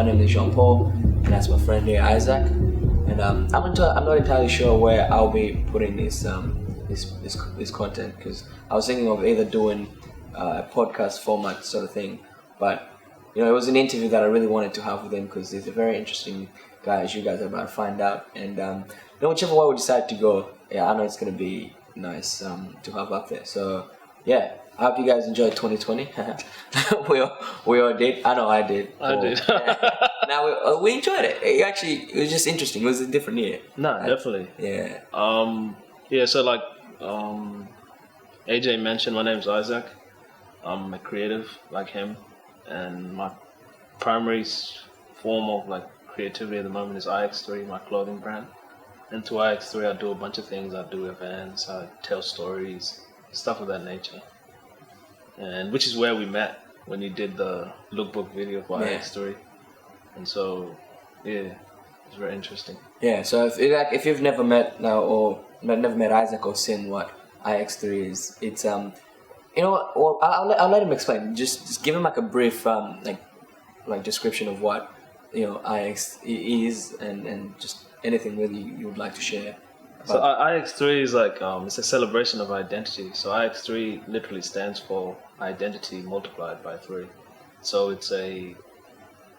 my name is Jean Paul, and that's my friend here, Isaac. And I'm not entirely sure where I'll be putting this content, because I was thinking of either doing a podcast format sort of thing, but it was an interview that I really wanted to have with him because he's a very interesting guy, as you guys are about to find out. And whichever way we decide to go, I know it's gonna be nice to have up there. So yeah, I hope you guys enjoyed 2020. we all did. I know I did. I did. Now we enjoyed it. It was just interesting. It was a different year. No, definitely. Yeah. So like AJ mentioned, my name's Isaac. I'm a creative like him, and my primary form of like creativity at the moment is IXIII, my clothing brand. And to IXIII, I do a bunch of things. I do events, I tell stories, stuff of that nature. And which is where we met when you did the lookbook video for IXIII. And so, yeah, it's very interesting. Yeah. So if you've never met now or never met Isaac or seen what IXIII is, it's Well, I'll let him explain. Just give him like a brief like description of what IXIII is and just anything really you would like to share. So IXIII is like it's a celebration of identity. So IXIII literally stands for identity multiplied by 3. So it's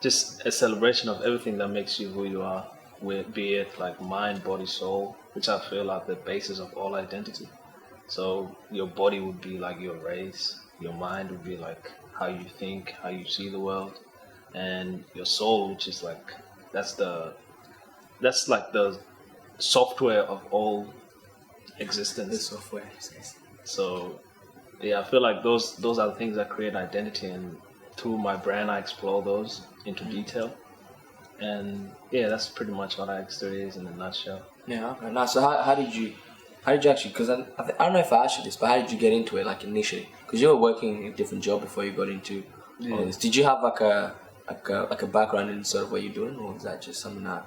just a celebration of everything that makes you who you are, be it like mind, body, soul, which I feel are the basis of all identity. So your body would be like your race, your mind would be like how you think, how you see the world, and your soul, which is like that's like the software of all existence. The software. So yeah, I feel like those are the things that create identity, and through my brand I explore those into detail. And yeah, that's pretty much what IXIII is in a nutshell. Yeah. Okay. Now, so how did you actually? Because I don't know if I asked you this, but how did you get into it? Like initially, because you were working a different job before you got into all this. Did you have like a background in sort of what you're doing, or was that just something that?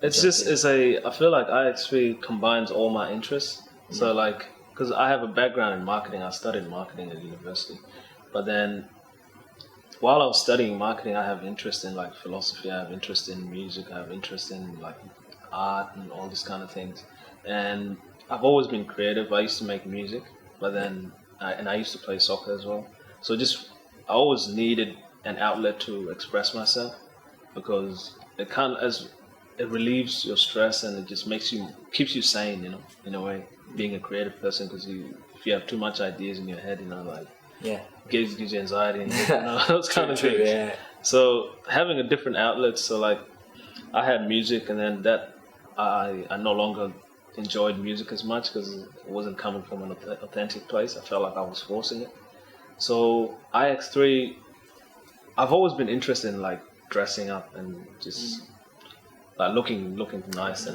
I feel like IXIII combines all my interests. Mm-hmm. So like, because I have a background in marketing, I studied marketing at university, but then while I was studying marketing, I have interest in like philosophy, I have interest in music, I have interest in like art and all these kind of things. And I've always been creative. I used to make music, but then I used to play soccer as well. So I always needed an outlet to express myself, because it relieves your stress, and it just keeps you sane, in a way, being a creative person, because if you have too much ideas in your head, gives you anxiety and those kind of things. Yeah. So having a different outlet, so like I had music, and then that I no longer enjoyed music as much because it wasn't coming from an authentic place. I felt like I was forcing it. So IXIII, I've always been interested in like dressing up and just like looking nice,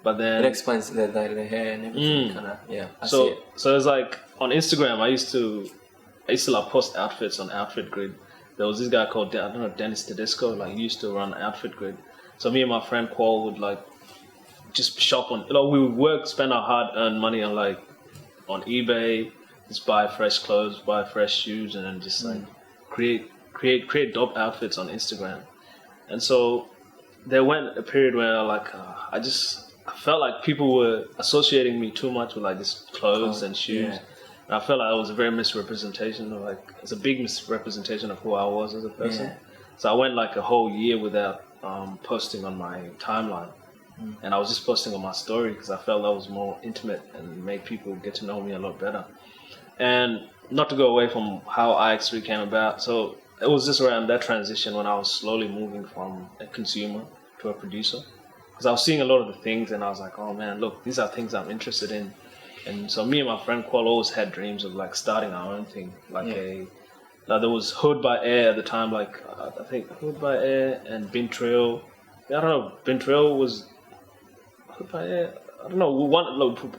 But then it explains the hair and everything, kind of. Yeah. So it's like on Instagram, I used to like post outfits on Outfit Grid. There was this guy called Dennis Tedesco. Like he used to run Outfit Grid. So me and my friend Paul would like just shop on. We would work, spend our hard-earned money on eBay, just buy fresh clothes, buy fresh shoes, and then just like create dope outfits on Instagram. And so there went a period where I felt like people were associating me too much with like just clothes and shoes. Yeah. And I felt like it was a very misrepresentation of it's a big misrepresentation of who I was as a person. Yeah. So I went like a whole year without posting on my timeline. And I was just posting on my story because I felt that was more intimate and made people get to know me a lot better. And not to go away from how IXIII came about, so it was just around that transition when I was slowly moving from a consumer to a producer. Because I was seeing a lot of the things and I was like, oh man, look, these are things I'm interested in. And so me and my friend Qual always had dreams of like starting our own thing. There was Hood by Air at the time, I think Hood by Air and Bintrail. I don't know, Bintrail was Hood by Air. I don't know.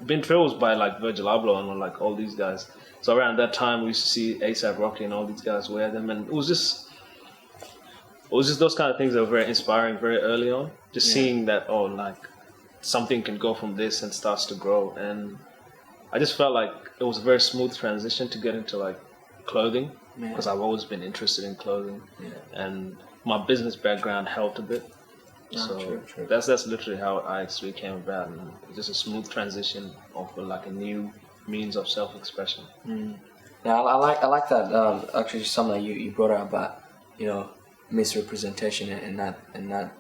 Bintrail was by like Virgil Abloh and like all these guys. So around that time, we used to see A$AP Rocky and all these guys wear them, and it was just those kind of things that were very inspiring very early on. Just seeing that something can go from this and starts to grow, and I just felt like it was a very smooth transition to get into like clothing because I've always been interested in clothing, and my business background helped a bit. So true. that's literally how IXIII came about, and it's just a smooth transition of like a new means of self-expression. Now I like that. Actually, something that you brought up about misrepresentation and that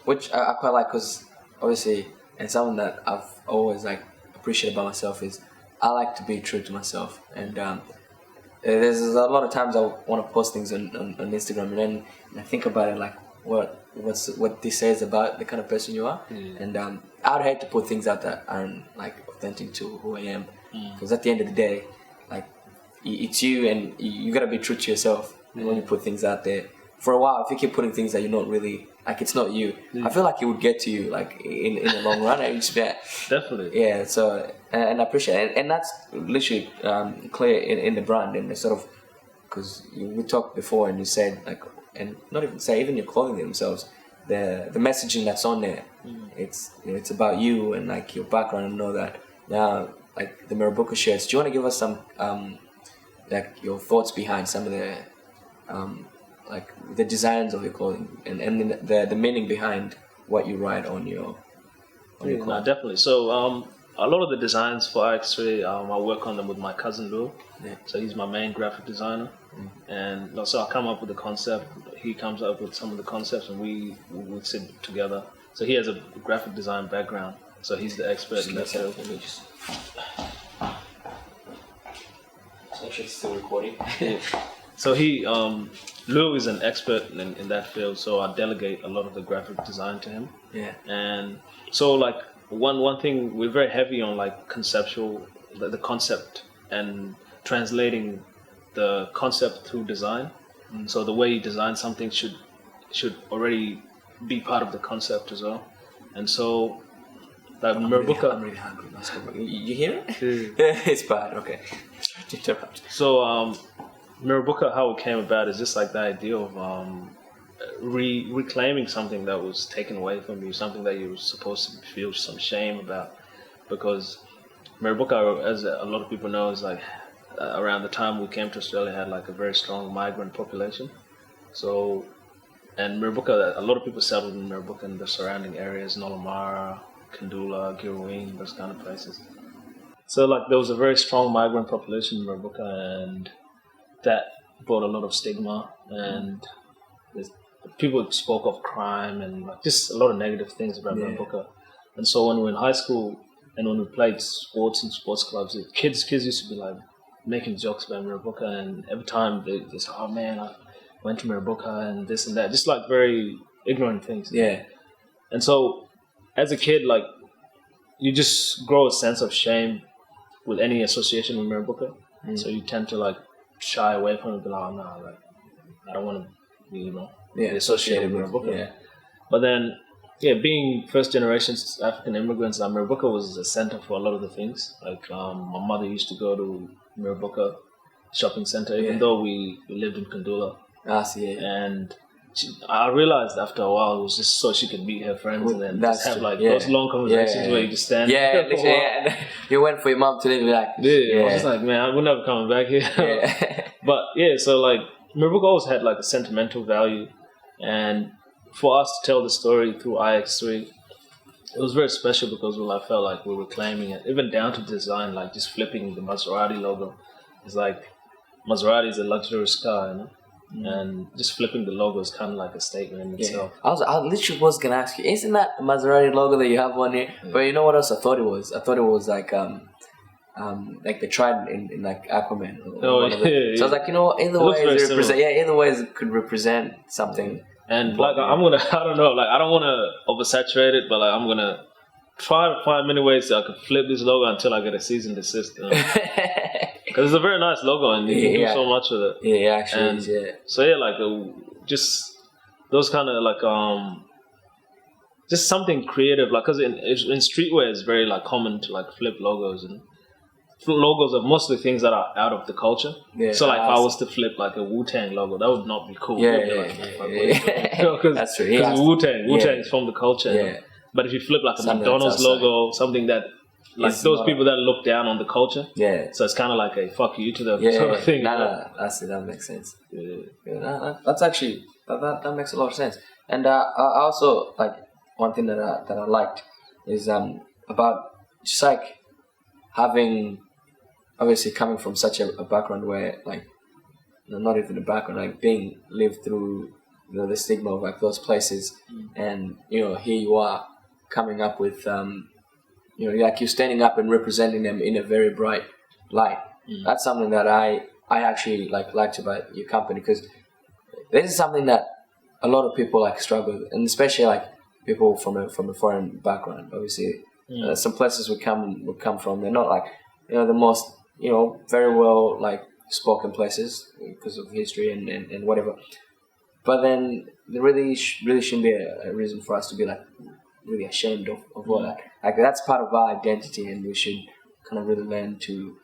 which I quite like, because obviously, and something that I've always like appreciated about myself is I like to be true to myself, and there's a lot of times I want to post things on Instagram, and then I think about it like what this says about the kind of person you are, and I'd hate to put things out that aren't like authentic to who I am, because at the end of the day, like it's you, and you gotta be true to yourself when you put things out there. For a while, if you keep putting things that you're not really like, it's not you. I feel like it would get to you, like in the long run. And just Definitely. Yeah. So and I appreciate it, and that's literally clear in the brand, and sort of, because we talked before, and you said like, and not even say, even your clothing themselves, the messaging that's on there, it's about you and like your background, and know that. Now, like the Mirabuka shirts, do you want to give us some like your thoughts behind some of the like the designs of your clothing, and the meaning behind what you write on your clothing? No, definitely. So a lot of the designs for IXIII, I work on them with my cousin Lou. Yeah. So he's my main graphic designer, and so I come up with the concept. He comes up with some of the concepts, and we sit together. So he has a graphic design background, so he's the expert in that field. Actually, still recording. So Lou is an expert in that field, so I delegate a lot of the graphic design to him. Yeah. And so like one thing, we're very heavy on like conceptual, the concept, and translating the concept through design. So the way you design something should already be part of the concept as well. And so like Mirabuka, I'm really hungry. You hear it? It's bad. Okay. So Mirabuka, how it came about is just like the idea of reclaiming something that was taken away from you, something that you were supposed to feel some shame about. Because Mirabuka, as a lot of people know, is like around the time we came to Australia, had like a very strong migrant population. So, and Mirabuka, a lot of people settled in Mirabuka and the surrounding areas, Nolamara, Kandula, Girraween, those kind of places. So like there was a very strong migrant population in Mirabuka, and that brought a lot of stigma, and people spoke of crime and like just a lot of negative things about Mirabuka. And so when we were in high school and when we played sports and sports clubs, kids used to be like making jokes about Mirabuka, and every time they say, "Oh man, I went to Mirabuka," and this and that, just like very ignorant things. Yeah. And so as a kid, like you just grow a sense of shame with any association with Mirabuka. So you tend to like shy away from it, be like, "Oh no, like I don't want to be, be associated with Mirabuka." Yeah. But then, being first generation African immigrants, Mirabuka was the center for a lot of the things. Like my mother used to go to Mirabuka shopping center, even though we lived in Kandula. And I realized after a while it was just so she could meet her friends and then just have like those long conversations where you just stand. And you went for your mom to live like. I was just like, man, we're never coming back here. But so like Mirabuka always had like a sentimental value, and for us to tell the story through IXIII, it was very special because I felt like we were claiming it, even down to design, like just flipping the Maserati logo. It's like Maserati is a luxurious car, and just flipping the logo is kind of like a statement in itself. I literally was gonna ask you, isn't that a Maserati logo that you have on here? But you know what else I thought it was? I thought it was like the trident in like Aquaman. So I was like, either way it could represent something. And like I don't know, like I don't want to oversaturate it, but like I'm gonna try to find many ways that I can flip this logo until I get a cease and desist. Because it's a very nice logo, and you can do so much with it. Yeah, actually, So like just those kind of like just something creative, like because in streetwear it's very like common to like flip logos, and logos of mostly things that are out of the culture. So like if I was to flip like a Wu-Tang logo, that would not be cool. That's true. Because Wu-Tang is from the culture. But if you flip like a McDonald's logo, something that like it's those people that look down on the culture. So it's kind of like a fuck you to them sort of thing. That makes sense. That's actually That makes a lot of sense. And I also like one thing that I liked is about just like having obviously coming from such a background where like not even a background, like being lived through the stigma of like those places, and here you are coming up with like you're standing up and representing them in a very bright light. That's something that I actually liked about your company, because this is something that a lot of people like struggle with, and especially like people from a foreign background. Obviously, some places we come from, they're not like the most very well like spoken places because of history and whatever. But then there really shouldn't be a reason for us to be like really ashamed of all that. Like that's part of our identity, and we should kind of really learn to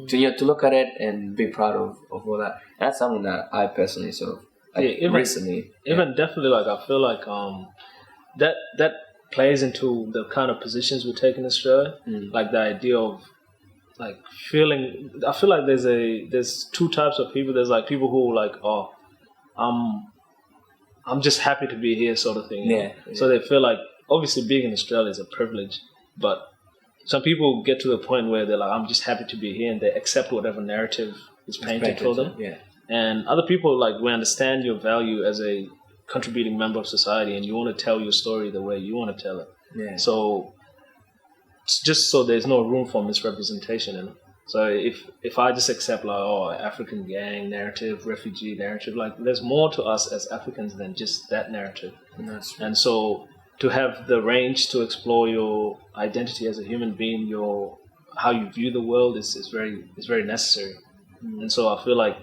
to look at it and be proud of all that. And that's something that I personally sort of recently definitely like I feel like that plays into the kind of positions we take in Australia, like the idea of like feeling. I feel like there's two types of people. There's like people who like I'm just happy to be here, sort of thing. So they feel like obviously being in Australia is a privilege, but some people get to the point where they're like, I'm just happy to be here, and they accept whatever narrative is painted for them. And other people, like, we understand your value as a contributing member of society, and you want to tell your story the way you want to tell it. So just so there's no room for misrepresentation. So if I just accept like African gang narrative, refugee narrative, like there's more to us as Africans than just that narrative. And so to have the range to explore your identity as a human being, how you view the world is very necessary. And so I feel like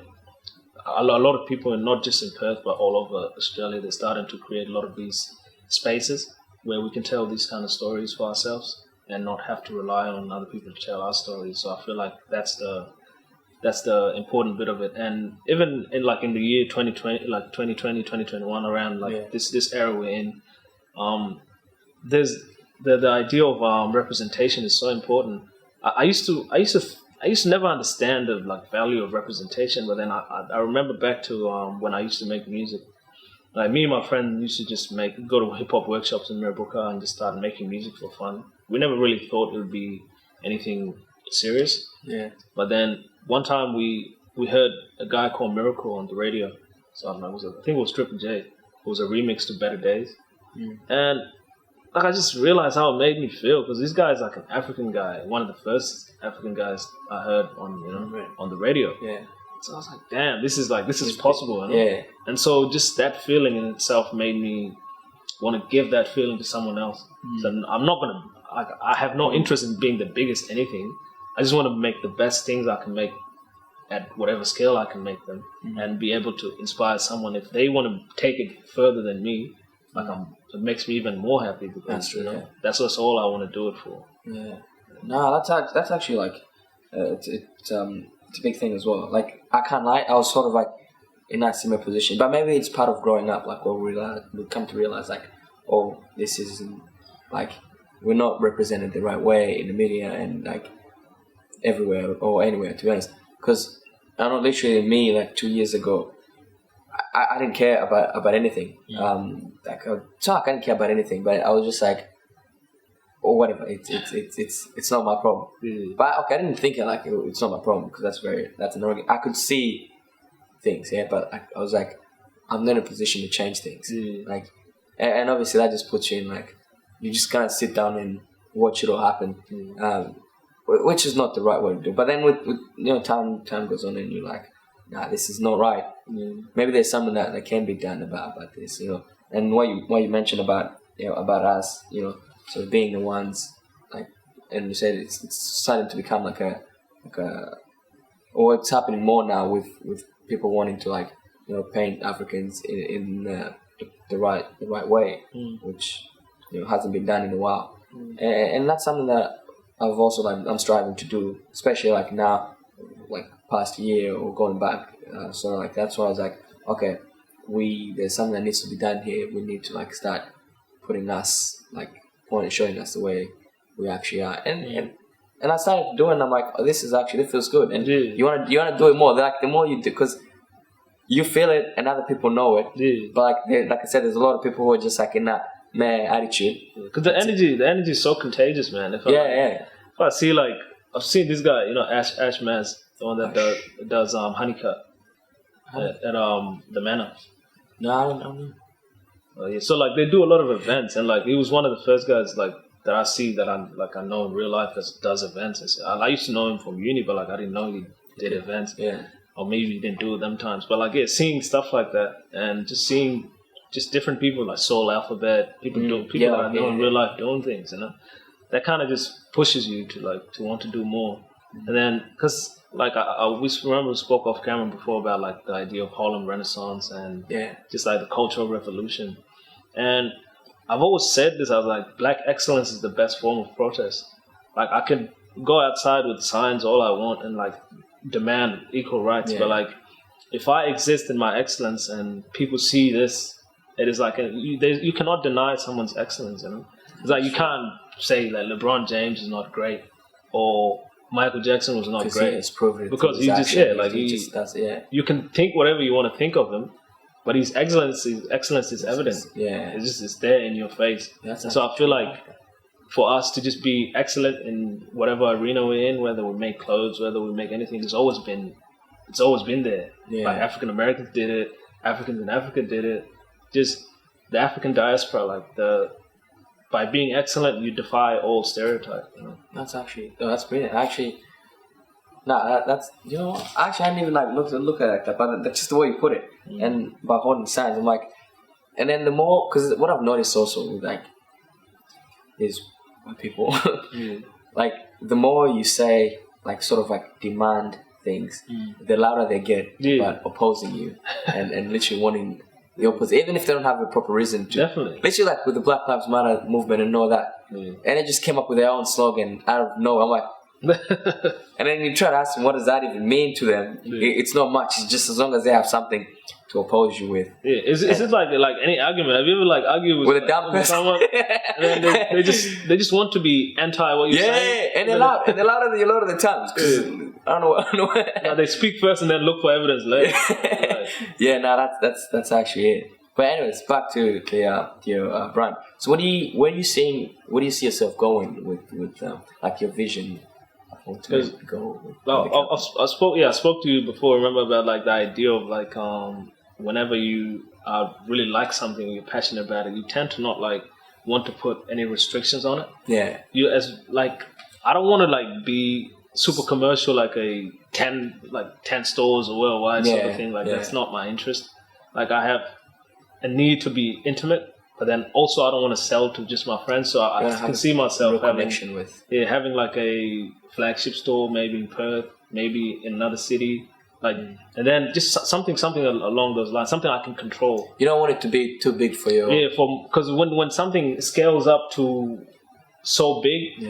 a lot of people, and not just in Perth but all over Australia, they're starting to create a lot of these spaces where we can tell these kind of stories for ourselves and not have to rely on other people to tell our stories. So I feel like that's the important bit of it. And even in the year 2020, like 2020, 2021, around like this era we're in, there's the idea of representation is so important. I used to never understand the like value of representation, but then I remember back to when I used to make music. Like me and my friend used to just go to hip hop workshops in Mirrabooka and just start making music for fun. We never really thought it would be anything serious. But then one time we heard a guy called Miracle on the radio. So I don't know, I think it was Triple J. It was a remix to Better Days. And like I just realized how it made me feel, because this guy is like an African guy, one of the first African guys I heard on the radio. So I was like, damn, this is possible. And so just that feeling in itself made me want to give that feeling to someone else. So I'm not gonna. I have no interest in being the biggest anything. I just want to make the best things I can make at whatever scale I can make them, and be able to inspire someone if they want to take it further than me. It makes me even more happy, because that's all I want to do it for. No, that's actually like it's a big thing as well. Like I can't lie, I was sort of like in that similar position, but maybe it's part of growing up. Like we come to realize like, this isn't like we're not represented the right way in the media and like everywhere or anywhere, to be honest. Because I know literally me like 2 years ago, I didn't care about anything. It's not like I didn't care about anything, but I was just like, whatever. It's not my problem. But okay, I didn't think it like it's not my problem, because that's an organ. I could see things, but I was like, I'm not in a position to change things. Like, and obviously that just puts you in like, you just kind of sit down and watch it all happen, which is not the right way to do. But then with time goes on, and you're like, nah, this is not right. Maybe there's something that can be done about this, And what you mentioned about about us, sort of being the ones, like, and you said it's starting to become like a, or it's happening more now with people wanting to like paint Africans in the right way, which hasn't been done in a while, and that's something that I've also I'm striving to do, especially like now, like past year or going back. So like that's why I was like, okay, there's something that needs to be done here. We need to like start putting us showing us the way we actually are, and I started doing. I'm like, this feels good, and you want to do it more. Like the more you do, because you feel it and other people know it. Yeah. But like I said, there's a lot of people who are just like in that meh attitude. Because the energy is so contagious, man. If I see like I've seen this guy, Ash Maz, the one that does Honeycut at the Manor. No, I don't know. Yeah. So like they do a lot of events, and like he was one of the first guys like that I see that I know in real life that does events. I used to know him from uni, but like I didn't know he did events. Yeah. Or maybe he didn't do it them times. But like seeing stuff like that and just seeing just different people like Soul Alphabet, people that I know in real life doing things, that kind of just pushes you to want to do more. And then because like we remember we spoke off camera before about like the idea of Harlem Renaissance and just like the Cultural Revolution. And I've always said this, I was like, Black excellence is the best form of protest. Like I can go outside with signs all I want and like demand equal rights, but like if I exist in my excellence and people see this, it is like you cannot deny someone's excellence. It's like you can't say that LeBron James is not great or Michael Jackson was not great. It's proven because he just you can think whatever you want to think of him, but his excellence is evident. It's there in your face. So I feel like for us to just be excellent in whatever arena we're in, whether we make clothes, whether we make anything, it's always been there. Like African Americans did it, Africans in Africa did it. Just the African diaspora, by being excellent, you defy all stereotype. That's brilliant. Actually, that's actually I didn't even look at it like that, but that's just the way you put it. And by holding signs, I'm like, and then the more, because what I've noticed also is when people like the more you say sort of demand things, the louder they get about opposing you and literally wanting the opposite, even if they don't have a proper reason to. Definitely. Literally with the Black Lives Matter movement and all that. And they just came up with their own slogan out of nowhere. I'm like, and then you try to ask them what does that even mean to them. It's not much. It's just as long as they have something to oppose you with. Is it like any argument? Have you ever argued with a dumb person? Someone, and then they just want to be anti what you're saying. And they're loud. And they're louder than a lot of the times. I don't know. No, they speak first and then look for evidence later. That's actually it. But anyways, back to your brand. So where do you see yourself going with your vision? I spoke to you before. Remember about the idea of whenever you really like something, you're passionate about it, you tend to not want to put any restrictions on it. Yeah. I don't want to be super commercial, like 10 stores or worldwide sort of thing. That's not my interest. I have a need to be intimate. But then also I don't want to sell to just my friends, so I can see myself having a flagship store, maybe in Perth, maybe in another city, and then just something along those lines, something I can control. You don't want it to be too big for you. Yeah, because when something scales up to so big,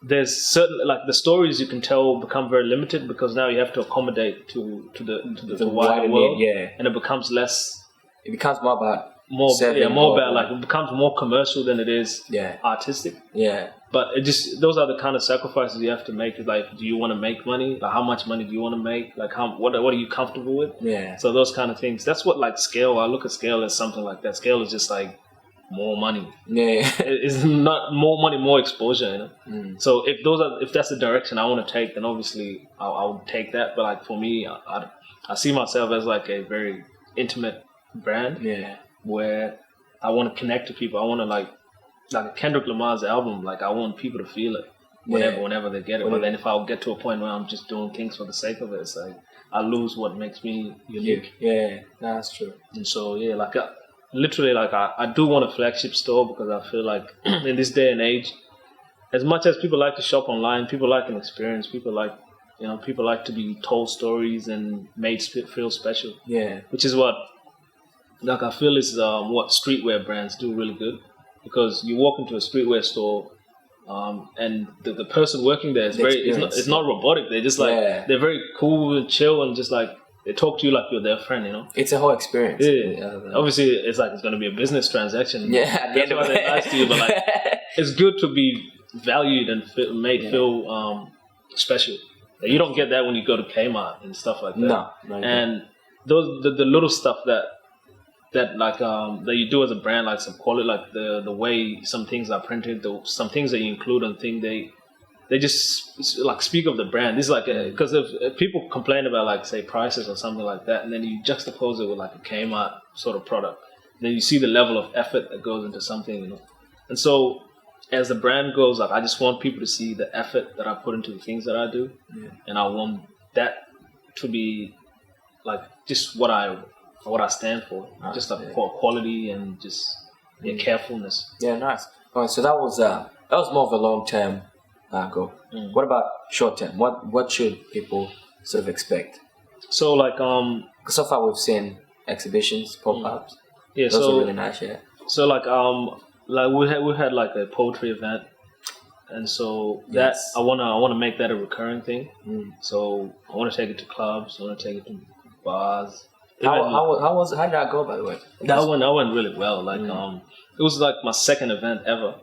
there's certain the stories you can tell become very limited because now you have to accommodate to the wider world, and it becomes less. It becomes more about. It becomes more commercial than it is artistic. Yeah. But those are the kind of sacrifices you have to make. Do you want to make money? How much money do you want to make? What are you comfortable with? Yeah. So those kind of things. That's what scale. I look at scale as something like that. Scale is just more money. Yeah. It's not more money, more exposure. So if that's the direction I want to take, then obviously I would take that. But for me, I see myself as a very intimate brand. Yeah. Where I want to connect to people. I want to Kendrick Lamar's album. I want people to feel it whenever they get it. But then if I'll get to a point where I'm just doing things for the sake of it, it's I lose what makes me unique. Yeah, that's true. And so literally I do want a flagship store because I feel in this day and age, as much as people like to shop online, people like an experience. People like to be told stories and made feel special. Yeah, which is what. I feel is what streetwear brands do really good, because you walk into a streetwear store, and the person working there is it's not robotic. They're just they're very cool and chill and just they talk to you like you're their friend. It's a whole experience. Yeah. Obviously, it's it's going to be a business transaction. Yeah, at the end of they're nice to you, but it's good to be valued and feel special. You don't get that when you go to Kmart and stuff like that. No. And the little stuff that like that you do as a brand, like some quality, like the way some things are printed, some things that you include on thing, they just like speak of the brand. This is like because if people complain about like say prices or something like that, and then you juxtapose it with like a Kmart sort of product, then you see the level of effort that goes into something, you know. And so as the brand goes, like I just want people to see the effort that I put into the things that I do, and I want that to be like just what I stand for, just like for quality and just carefulness. Yeah, nice. All right, so that was more of a long term goal. What about short term? What should people sort of expect? So like 'cause so far we've seen exhibitions, pop ups. Yeah, those so are really nice. Yeah. So like we had like a poetry event, and so that Yes. I wanna make that a recurring thing. So I want to take it to clubs. I want to take it to bars. How did that go, by the way? That went really well. Like it was like my second event ever,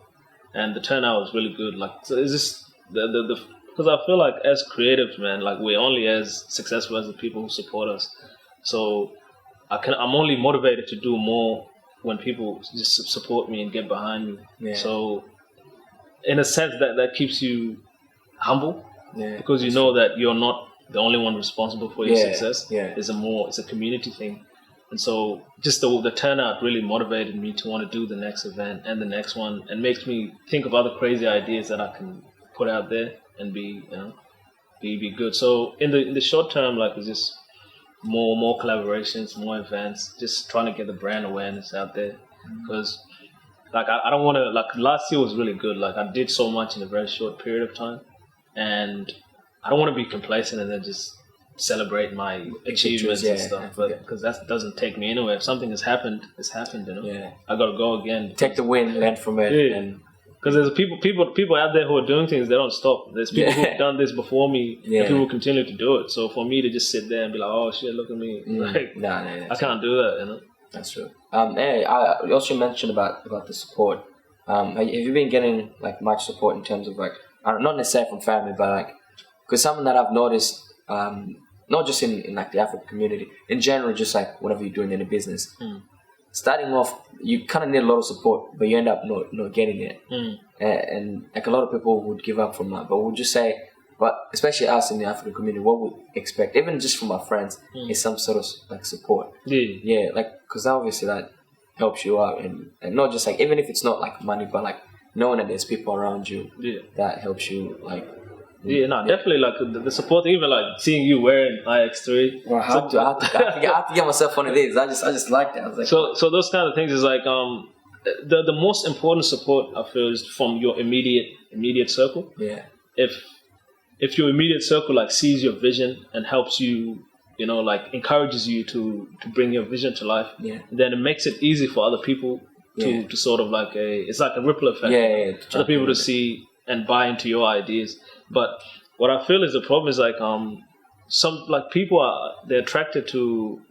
and the turnout was really good. Like so it's just the because I feel like as creatives, man, like we're only as successful as the people who support us. So I'm only motivated to do more when people just support me and get behind me. Yeah. So in a sense that keeps you humble, because you that's know that you're not the only one responsible for your success. Yeah. It's a community thing. And so just the turnout really motivated me to want to do the next event and the next one, and makes me think of other crazy ideas that I can put out there and be good. So in the short term, like it's just more collaborations, more events, just trying to get the brand awareness out there. Because like I don't want to, like last year was really good. Like I did so much in a very short period of time, and I don't want to be complacent and then just celebrate my achievements and stuff. But because that doesn't take me anywhere. If something has happened, it's happened. You know. Yeah. I got to go again. Take the win, learn from it. Yeah. And because there's people out there who are doing things, they don't stop. There's people who've done this before me, and people who continue to do it. So for me to just sit there and be like, oh shit, look at me, like, I can't do that, you know. That's true. Hey, you also mentioned about the support. Have you been getting like much support in terms of like, not necessarily from family, but like, because something that I've noticed, not just in like the African community, in general, just like whatever you're doing in a business, starting off, you kind of need a lot of support, but you end up not getting it. And like a lot of people would give up from that, but we'll just say, but especially us in the African community, what we expect, even just from our friends, is some sort of like support. Yeah, like, because obviously that helps you out, and not just like, even if it's not like money, but like knowing that there's people around you that helps you, like. Definitely, like the support, even like seeing you wearing IXIII. Well, I have to get myself one of these. I just like that. I was like, so those kind of things is like the most important support I feel is from your immediate circle. Yeah. If your immediate circle like sees your vision and helps you, you know, like encourages you to bring your vision to life, then it makes it easy for other people to sort of like it's like a ripple effect. Other people to see and buy into your ideas. But what I feel is the problem is like some like people they're attracted to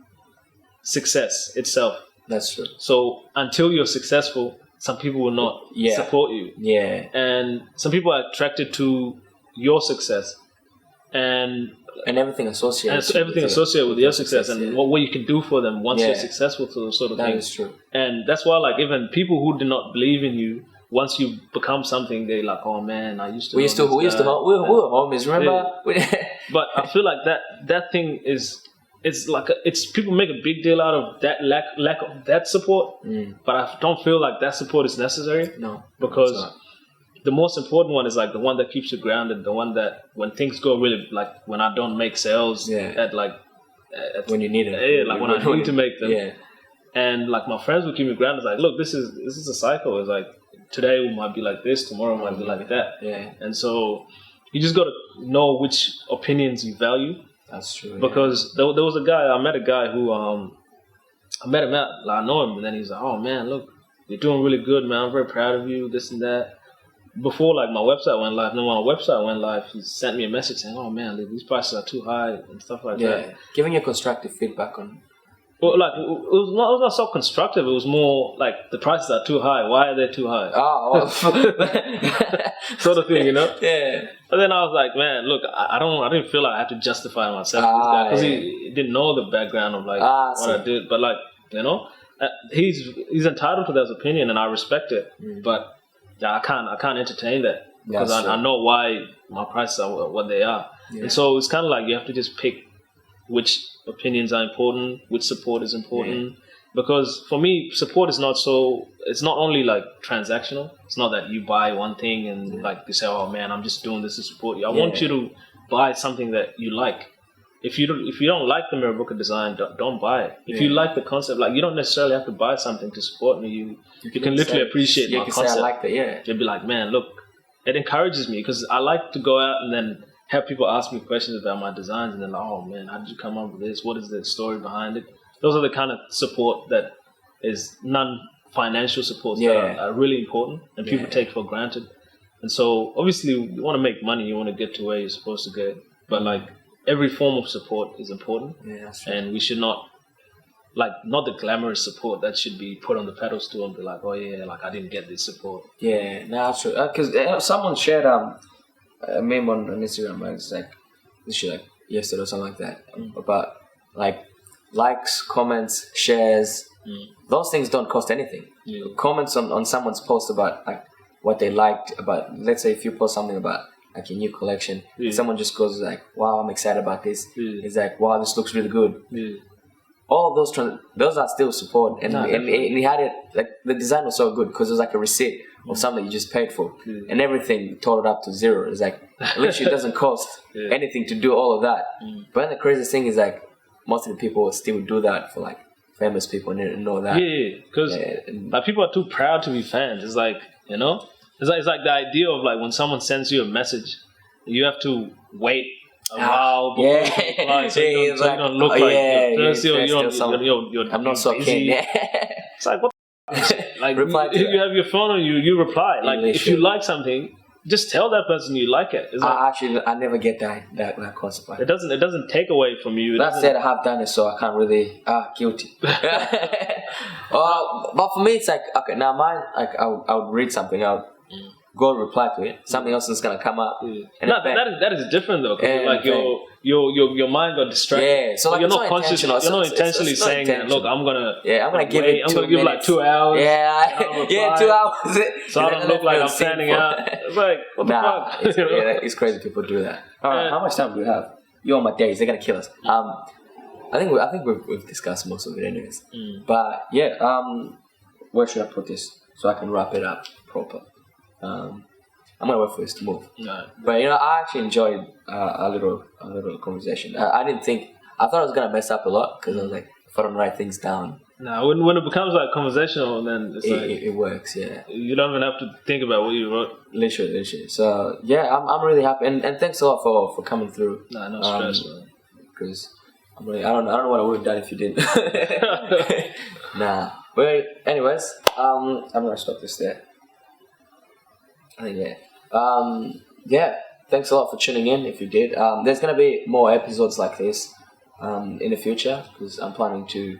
success itself. That's true. So until you're successful, some people will not support you. Yeah. And some people are attracted to your success and everything associated with your success and what you can do for them once you're successful to those sort of things. That is true. And that's why like even people who do not believe in you, once you become something, they're like, oh man, we were homies, remember? But I feel like that thing is, it's like it's people make a big deal out of that lack of that support, but I don't feel like that support is necessary. No, because the most important one is like the one that keeps you grounded, the one that when things go really, like when I don't make sales when you need it, like when I need to make them, and like my friends will keep me grounded. It's like, look, this is a cycle. It's like today we might be like this, tomorrow might be like that. Yeah. And so you just got to know which opinions you value. That's true. Because there was I met a guy who I met him out, like, I know him, and then he's like, oh man, look, you're doing really good, man. I'm very proud of you, this and that. Before like my website went live, when my website went live, he sent me a message saying, oh man, these prices are too high and stuff like that. Giving you constructive feedback on Well, like it was not so constructive. It was more like the prices are too high. Why are they too high? Oh, well. Sort of thing, you know. Yeah. But then I was like, man, look, I didn't feel like I had to justify myself to this guy because he didn't know the background of like what I did. But like, you know, he's entitled to his opinion, and I respect it. But yeah, I can't entertain that because I know why my prices are what they are. Yeah. And so it's kind of like you have to just pick which opinions are important, which support is important. Yeah. Because for me, support is it's not only like transactional. It's not that you buy one thing and like you say, oh man, I'm just doing this to support you. I want you to buy something that you like. If you don't like the Mirrabooka design, don't buy it. If you like the concept, like you don't necessarily have to buy something to support me. You can literally appreciate my concept. Say, I like that, yeah. You'll be like, man, look, it encourages me because I like to go out and then have people ask me questions about my designs and then like, oh man, how did you come up with this? What is the story behind it? Those are the kind of support that is non-financial support that are really important and people take for granted. And so obviously you want to make money, you want to get to where you're supposed to get, but like every form of support is important. Yeah, that's true. And we should not the glamorous support that should be put on the pedestal and be like, oh yeah, like I didn't get this support. Yeah, no, that's true. Because someone shared a meme on Instagram, right? It's like this shit, like yesterday or something like that, about like likes, comments, shares. Those things don't cost anything. Comments on someone's post about like what they liked about. Let's say if you post something about like your new collection, someone just goes like, "Wow, I'm excited about this." It's like, "Wow, this looks really good." All of those are still support, and we had it like the design was so good because it was like a receipt of something you just paid for, and everything totaled up to zero. It's like literally it doesn't cost anything to do all of that. But then the craziest thing is like most of the people still do that for like famous people and didn't know that. Yeah, because like people are too proud to be fans. It's like, you know, it's like the idea of like when someone sends you a message, you have to wait a while before you reply, so you don't look like you're I'm not so keen. It's like what like you have your phone and you reply. Like if you like something, just tell that person you like it. It's like, I never get that concept. It doesn't take away from you. That said, I have done it, so I can't really guilty. But for me, it's like okay. Now mine, like I would read something out. Go and reply to it. Something else is gonna come up. And that is different though. Like your mind got distracted. Yeah, so like you're not conscious. You're not intentionally saying, "Look, I'm gonna give it. I'm gonna give like 2 hours." Yeah, 2 hours. So I don't look like I'm planning out. It's like what the fuck? It's crazy people do that. All right, how much time do we have? You're on my days. They're gonna kill us. I think we've discussed most of it anyways. But yeah, where should I put this so I can wrap it up proper? I'm gonna wait for this to move. No. But you know, I actually enjoyed a little conversation. I didn't think I thought I was gonna mess up a lot because I was like, if I don't write things down. No, when it becomes like conversational, then it's it works. Yeah, you don't even have to think about what you wrote. Literally. So yeah, I'm really happy and thanks a lot for coming through. No stress, man. Because I don't know what I would have done if you didn't. Nah. But anyways, I'm gonna stop this there. I think yeah. Thanks a lot for tuning in. If you did, there's gonna be more episodes like this in the future because I'm planning to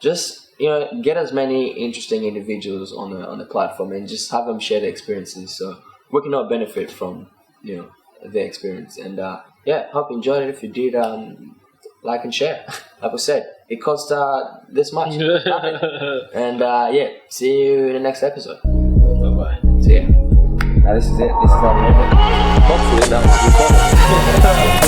just get as many interesting individuals on the platform and just have them share their experiences so we can all benefit from their experience. And hope you enjoyed it. If you did, like and share. Like I said, it costs this much. And see you in the next episode. Bye. See ya. Now this is it. This is how we end it. Hopefully that was recorded.